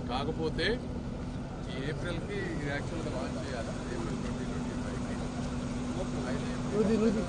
కాకపోతే ఈ ఏప్రిల్కి ఇది యాక్చువల్గా లాంచ్ చేయాలి. ఏప్రిల్ 2025కి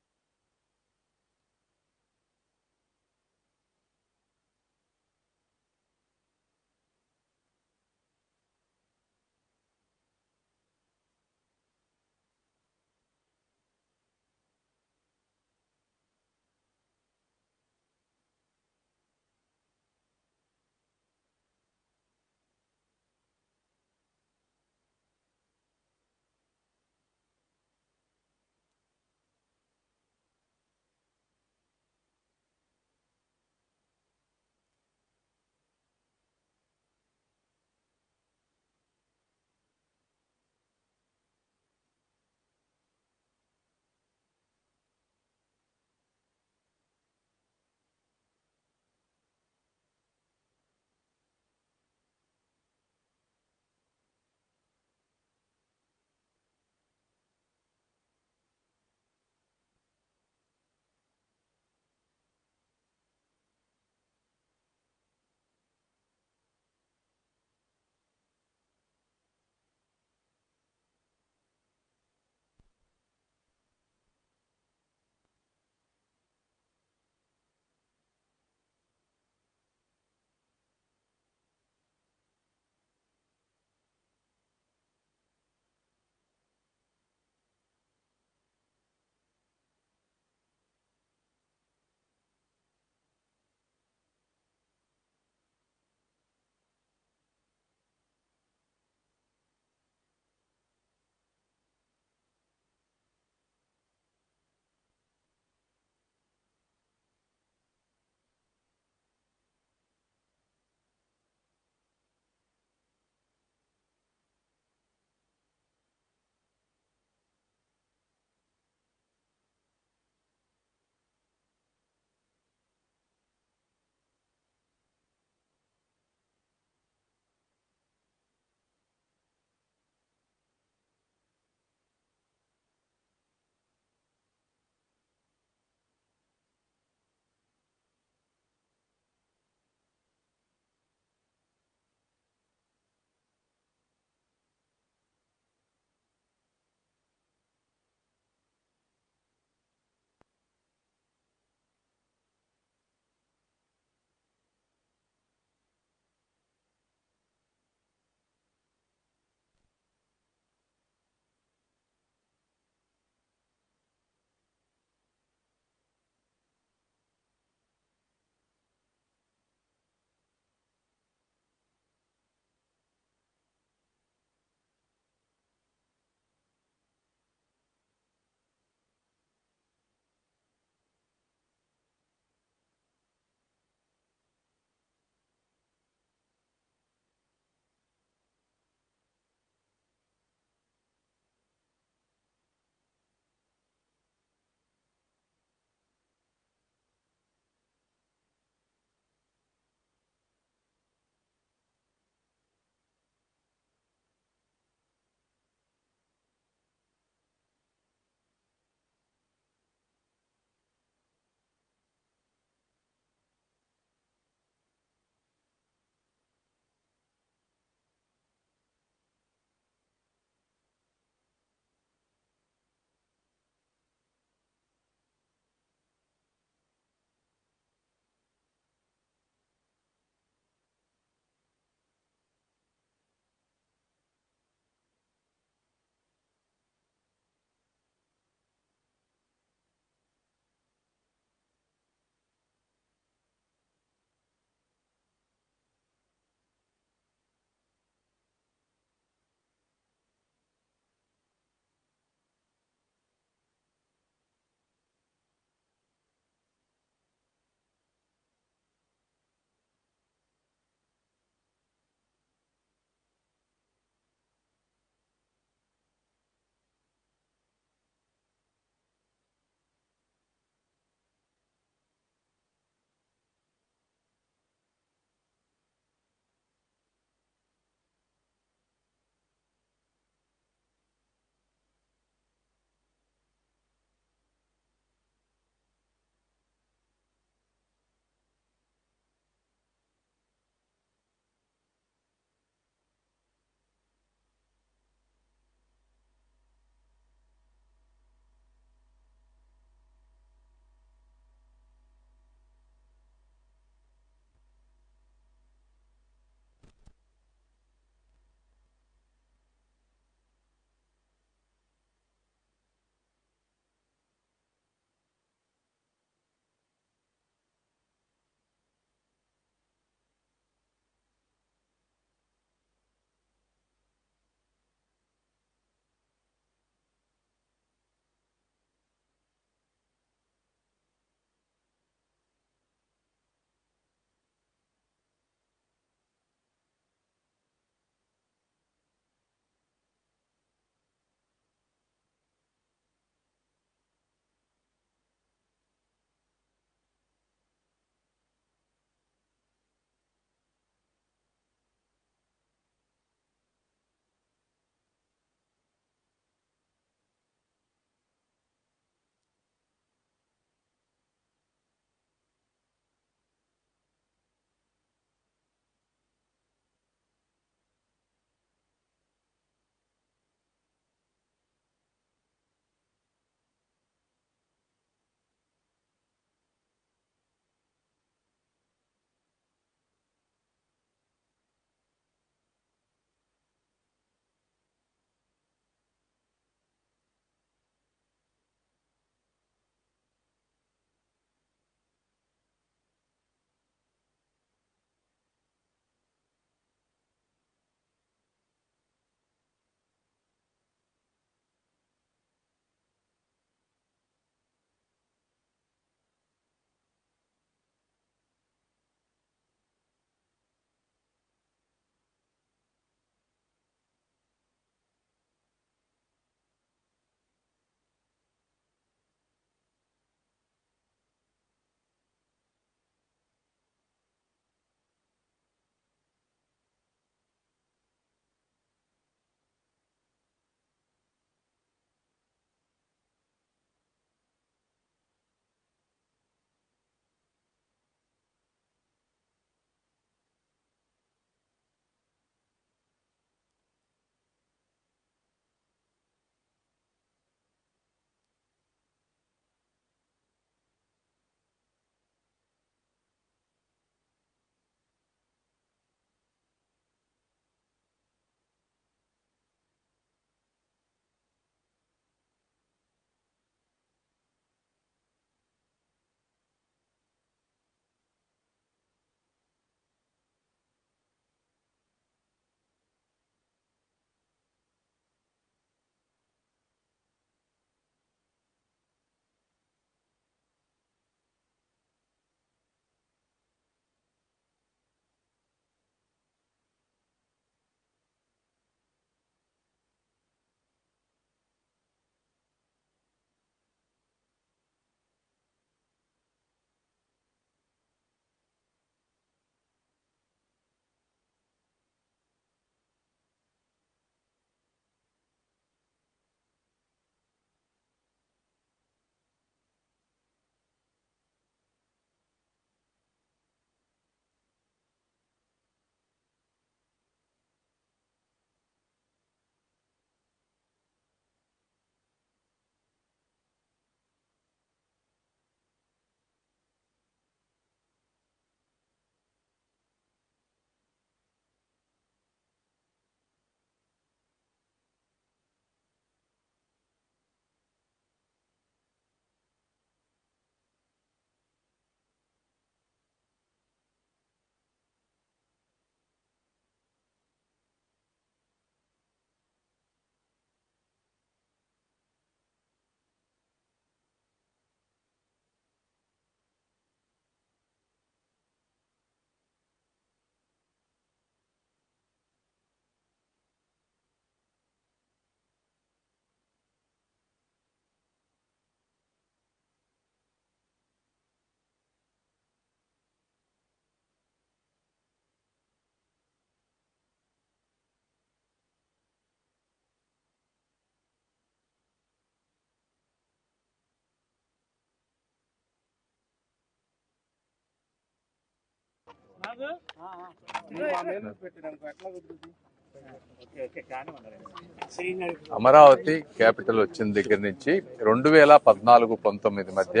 అమరావతి క్యాపిటల్ వచ్చిన దగ్గర నుంచి 2014-19 మధ్య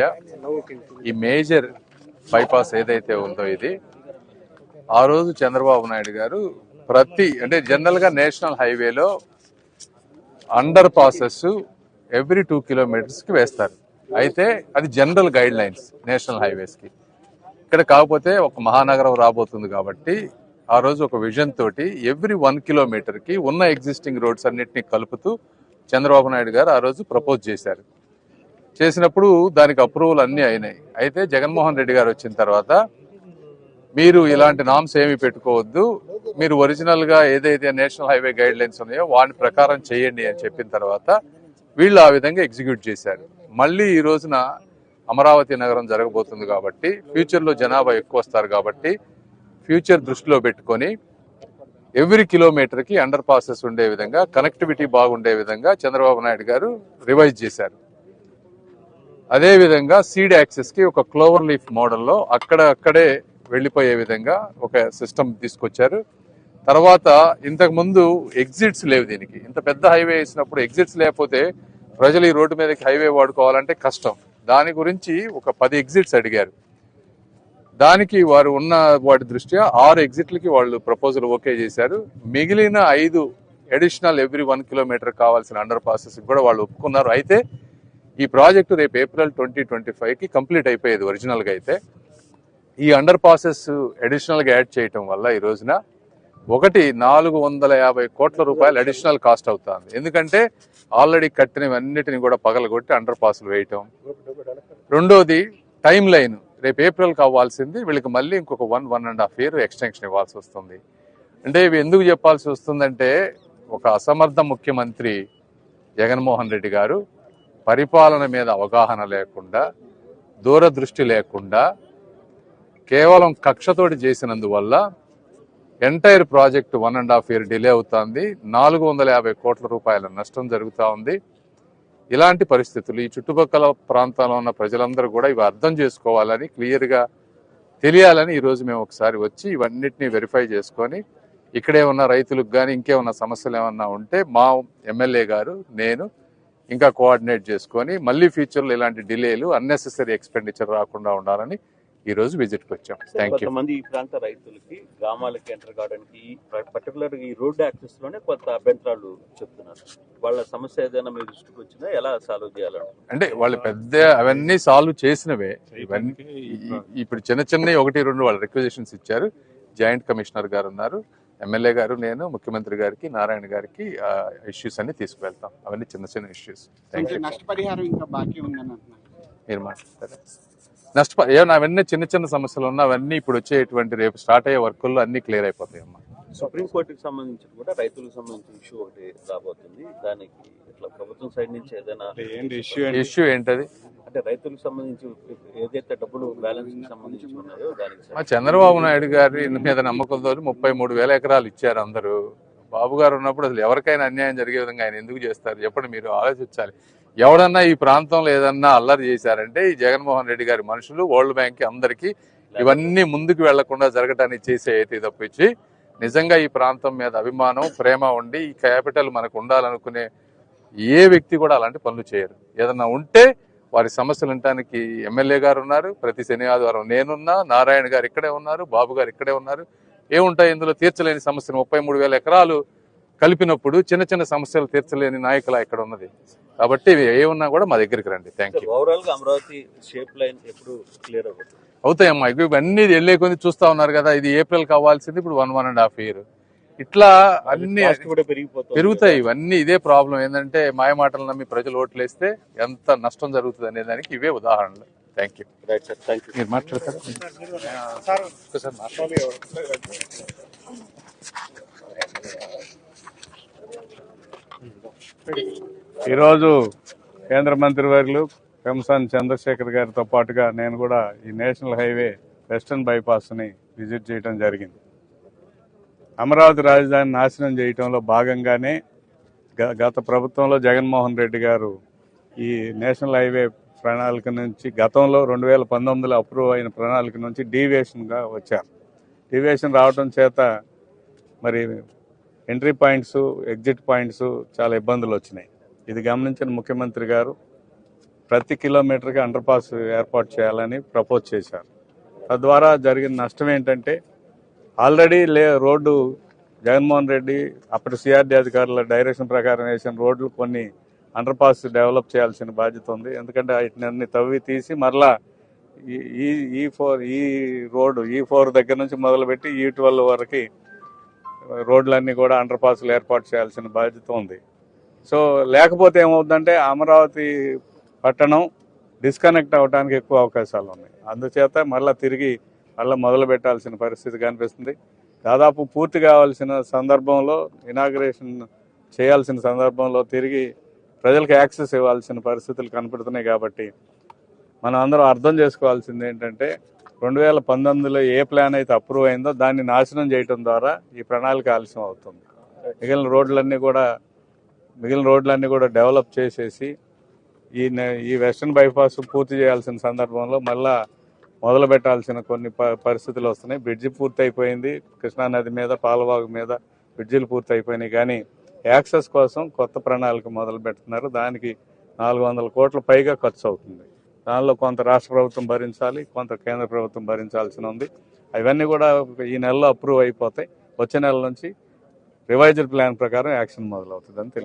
ఈ మేజర్ బైపాస్ ఏదైతే ఉందో ఇది ఆ రోజు చంద్రబాబు నాయుడు గారు అంటే జనరల్ గా నేషనల్ హైవేలో అండర్ పాసెస్ ఎవ్రీ 2 కిలోమీటర్స్ కి వేస్తారు. అయితే అది general guide lines national highways కి. ఇక్కడ కాకపోతే ఒక మహానగరం రాబోతుంది కాబట్టి ఆ రోజు ఒక విజన్ తోటి ఎవ్రీ 1 కిలోమీటర్ కి ఉన్న ఎగ్జిస్టింగ్ రోడ్స్ అన్నిటినీ కలుపుతూ చంద్రబాబు నాయుడు గారు ఆ రోజు ప్రపోజ్ చేశారు. చేసినప్పుడు దానికి అప్రూవల్ అన్ని అయినాయి. అయితే జగన్మోహన్ రెడ్డి గారు వచ్చిన తర్వాత మీరు ఇలాంటి నామ్స్ ఏమి పెట్టుకోవద్దు, మీరు ఒరిజినల్ గా ఏదైతే నేషనల్ హైవే గైడ్ లైన్స్ ఉన్నాయో వాటి ప్రకారం చేయండి అని చెప్పిన తర్వాత వీళ్ళు ఆ విధంగా ఎగ్జిక్యూట్ చేశారు. మళ్ళీ ఈ రోజున అమరావతి నగరం జరగబోతుంది కాబట్టి ఫ్యూచర్ లో జనాభా ఎక్కువ వస్తారు కాబట్టి ఫ్యూచర్ దృష్టిలో పెట్టుకొని ఎవ్రీ కిలోమీటర్ కి అండర్ పాసెస్ ఉండే విధంగా కనెక్టివిటీ బాగుండే విధంగా చంద్రబాబు నాయుడు గారు రివైజ్ చేశారు. అదే విధంగా సీడ్ యాక్సెస్ కి ఒక క్లోవర్ లీఫ్ మోడల్లో అక్కడే వెళ్లిపోయే విధంగా ఒక సిస్టమ్ తీసుకొచ్చారు. తర్వాత ఇంతకు ముందు ఎగ్జిట్స్ లేవు దీనికి. ఇంత పెద్ద హైవే వేసినప్పుడు ఎగ్జిట్స్ లేకపోతే ప్రజలు ఈ రోడ్డు మీదకి హైవే వాడుకోవాలంటే కష్టం. దాని గురించి ఒక 10 ఎగ్జిట్స్ అడిగారు. దానికి వారు ఉన్న వాటి దృష్ట్యా 6 ఎగ్జిట్లకి వాళ్ళు ప్రపోజల్ ఓకే చేశారు. మిగిలిన 5 అడిషనల్ ఎవ్రీ 1 కిలోమీటర్ కావాల్సిన అండర్ పాసెస్ కూడా వాళ్ళు ఒప్పుకున్నారు. అయితే ఈ ప్రాజెక్టు రేపు ఏప్రిల్ 2025 కి కంప్లీట్ అయిపోయేది ఒరిజినల్ గా. అయితే ఈ అండర్ పాసెస్ అడిషనల్ గా యాడ్ చేయటం వల్ల ఈ రోజున 450 కోట్ల రూపాయలు అడిషనల్ కాస్ట్ అవుతుంది. ఎందుకంటే ఆల్రెడీ కట్టినవన్నిటిని కూడా పగలగొట్టి అండర్ పాసులు వేయటం. రెండోది టైం లైన్, రేపు ఏప్రిల్ కావాల్సింది వీళ్ళకి మళ్ళీ ఇంకొక 1.5 year ఎక్స్టెన్షన్ ఇవ్వాల్సి వస్తుంది. అంటే ఇవి ఎందుకు చెప్పాల్సి వస్తుందంటే ఒక అసమర్థ ముఖ్యమంత్రి జగన్మోహన్ రెడ్డి గారు పరిపాలన మీద అవగాహన లేకుండా, దూరదృష్టి లేకుండా కేవలం కక్షతోటి చేసినందువల్ల ఎంటైర్ ప్రాజెక్టు 1.5 year డిలే అవుతుంది. 450 కోట్ల రూపాయల నష్టం జరుగుతూ ఉంది. ఇలాంటి పరిస్థితులు ఈ చుట్టుపక్కల ప్రాంతాల్లో ఉన్న ప్రజలందరూ కూడా ఇవి అర్థం చేసుకోవాలని, క్లియర్ గా తెలియాలని ఈ రోజు మేము ఒకసారి వచ్చి ఇవన్నిటిని వెరిఫై చేసుకొని ఇక్కడే ఉన్న రైతులకు కానీ ఇంకేమన్నా సమస్యలు ఏమన్నా ఉంటే మా ఎమ్మెల్యే గారు నేను ఇంకా కోఆర్డినేట్ చేసుకొని మళ్ళీ ఫ్యూచర్లో ఇలాంటి డిలేలు అన్నెసెసరీ ఎక్స్పెండిచర్ రాకుండా ఉండాలని ఈ రోజు విజిట్ కి వచ్చాం. Thank you. కొంతమంది ఈ ప్రాంత రైతులకి గ్రామాలకి ఎంటర్ కావడానికి పర్టికులర్ ఈ రోడ్డు యాక్సెస్ లోనే కొంత అభ్యంతరాలు చెప్తున్నారు. వాళ్ళ సమస్య ఏదైనా మీ దృష్టికి వచ్చినా ఎలా సాల్వ్ చేయాలని అంటే వాళ్ళు పెద్ద అవన్నీ సాల్వ్ చేసినవే. ఇవన్నీ ఇప్పుడు చిన్న 1-2 వాళ్ళు రిక్వెజిషన్స్ ఇచ్చారు. జాయింట్ కమిషనర్ గారు ఉన్నారు, ఎమ్మెల్యే గారు, నేను ముఖ్యమంత్రి గారికి, నారాయణ గారికి ఇష్యూస్ అన్ని తీసుకువెళ్తాం. అవన్నీ చిన్న ఇష్యూస్. Thank you. నష్టపరిహారం ఇంకా బాకీ ఉందని మీరు మాట్లాడతారు. ఏమన్నా అవన్నీ చిన్న సమస్యలు ఉన్నా అవన్నీ ఇప్పుడు వచ్చేటువంటి రేపు స్టార్ట్ అయ్యే వర్కుల్లో అన్ని క్లియర్ అయిపోతాయి అమ్మా. సుప్రీంకోర్టుకి సంబంధించి కూడా రైతులకు సంబంధించిన ఇష్యూ ఒకటి రాబోతుంది. దానికి ఇట్లా ప్రభుత్వం సైడ్ నుంచి ఏదైనా ఇష్యూ ఏంటది? అంటే రైతులకు సంబంధించి ఏదైతే డబ్బులు బ్యాలెన్స్ కి సంబంధించి ఉన్నాయో దానికి చంద్రబాబు నాయుడు గారి మీద నమ్మకంతో 33,000 ఎకరాలు ఇచ్చారు అందరూ. బాబు గారు ఉన్నప్పుడు అసలు ఎవరికైనా అన్యాయం జరిగే విధంగా ఆయన ఎందుకు చేస్తారు చెప్పండి? మీరు ఆలోచించాలి. ఎవడన్నా ఈ ప్రాంతంలో ఏదన్నా అల్లరి చేశారంటే ఈ జగన్మోహన్ రెడ్డి గారి మనుషులు, వరల్డ్ బ్యాంక్ కి అందరికీ ఇవన్నీ ముందుకు వెళ్లకుండా జరగటానికి చేసే అయితే తప్పించి నిజంగా ఈ ప్రాంతం మీద అభిమానం, ప్రేమ ఉండి ఈ క్యాపిటల్ మనకు ఉండాలనుకునే ఏ వ్యక్తి కూడా అలాంటి పనులు చేయరు. ఏదన్నా ఉంటే వారి సమస్యలు వినటానికి ఎమ్మెల్యే గారు ఉన్నారు. ప్రతి శని ఆదివారం నేనున్నా, నారాయణ గారు ఇక్కడే ఉన్నారు, బాబు గారు ఇక్కడే ఉన్నారు. ఏముంటాయి ఇందులో? తీర్చలేని సమస్యలు 33,000 ఎకరాలు కలిపినప్పుడు చిన్న సమస్యలు తీర్చలేని నాయకుల ఇక్కడ ఉన్నది. కాబట్టి ఏమున్నా కూడా మా దగ్గరికి రండి. Thank you. ఓవరాల్ గా అమరావతి షేప్ లైన్ ఎప్పుడు క్లియర్ అవుతాయమ్మా. ఇవన్నీ వెళ్ళే కొన్ని చూస్తా ఉన్నారు కదా. ఇది ఏప్రిల్ కావాల్సింది ఇప్పుడు 1.5 year. ఇట్లా అన్ని పెరుగుతాయి. ఇవన్నీ ఇదే ప్రాబ్లం. ఏంటంటే మాయమాటలు నమ్మి ప్రజలు ఓట్లేస్తే ఎంత నష్టం జరుగుతుంది అనే దానికి ఇవే ఉదాహరణలు. Thank you. మీరు మాట్లాడతారు. ఈరోజు కేంద్ర మంత్రివర్యులు పెంసాని చంద్రశేఖర్ గారితో పాటుగా నేను కూడా ఈ నేషనల్ హైవే వెస్టర్న్ బైపాస్ని విజిట్ చేయడం జరిగింది. అమరావతి రాజధాని నాశనం చేయటంలో భాగంగానే గత ప్రభుత్వంలో జగన్మోహన్ రెడ్డి గారు ఈ నేషనల్ హైవే ప్రణాళిక నుంచి గతంలో 2019లో అప్రూవ్ అయిన ప్రణాళిక నుంచి డీవియేషన్గా వచ్చారు. డీవియేషన్ రావడం చేత మరి ఎంట్రీ పాయింట్స్ ఎగ్జిట్ పాయింట్స్ చాలా ఇబ్బందులు వచ్చినాయి. ఇది గమనించిన ముఖ్యమంత్రి గారు ప్రతి కిలోమీటర్కి అండర్ పాస్ ఏర్పాటు చేయాలని ప్రపోజ్ చేశారు. తద్వారా జరిగిన నష్టం ఏంటంటే ఆల్రెడీ రోడ్డు జగన్మోహన్ రెడ్డి అప్పటి సిఆర్డీ అధికారుల డైరెక్షన్ ప్రకారం వేసిన రోడ్లు కొన్ని అండర్ పాస్ డెవలప్ చేయాల్సిన బాధ్యత ఉంది. ఎందుకంటే వాటిని తవ్వి తీసి మరలా ఈ రోడ్డు E4 దగ్గర నుంచి మొదలుపెట్టి E12 వరకు రోడ్లన్నీ కూడా అండర్ పాస్లు ఏర్పాటు చేయాల్సిన బాధ్యత ఉంది. సో లేకపోతే ఏమవుతుందంటే అమరావతి పట్టణం డిస్కనెక్ట్ అవడానికి ఎక్కువ అవకాశాలు ఉన్నాయి. అందుచేత మళ్ళీ మొదలు పెట్టాల్సిన పరిస్థితి కనిపిస్తుంది. దాదాపు పూర్తి కావాల్సిన సందర్భంలో ఇనాగ్రేషన్ చేయాల్సిన సందర్భంలో తిరిగి ప్రజలకు యాక్సెస్ ఇవ్వాల్సిన పరిస్థితులు కనపడుతున్నాయి. కాబట్టి మనం అందరం అర్థం చేసుకోవాల్సింది ఏంటంటే 2019లో ఏ ప్లాన్ అయితే అప్రూవ్ అయిందో దాన్ని నాశనం చేయడం ద్వారా ఈ ప్రణాళిక ఆలస్యం అవుతుంది. మిగిలిన రోడ్లన్నీ కూడా డెవలప్ చేసేసి ఈ వెస్టర్న్ బైపాస్ పూర్తి చేయాల్సిన సందర్భంలో మళ్ళా మొదలు పెట్టాల్సిన కొన్ని పరిస్థితులు వస్తున్నాయి. బ్రిడ్జి పూర్తి అయిపోయింది, కృష్ణానది మీద పాలవాగు మీద బ్రిడ్జిలు పూర్తి అయిపోయినాయి. కానీ యాక్సెస్ కోసం కొత్త ప్రణాళిక మొదలు పెడుతున్నారు. దానికి 400 కోట్ల పైగా ఖర్చు అవుతుంది. దానిలో కొంత రాష్ట్ర ప్రభుత్వం భరించాలి, కొంత కేంద్ర ప్రభుత్వం భరించాల్సి ఉంది. అవన్నీ కూడా ఈ నెలలో అప్రూవ్ అయిపోతాయి. వచ్చే నెల నుంచి రివైజ్డ్ ప్లాన్ ప్రకారం యాక్షన్ మొదలవుతుందని తెలియదు.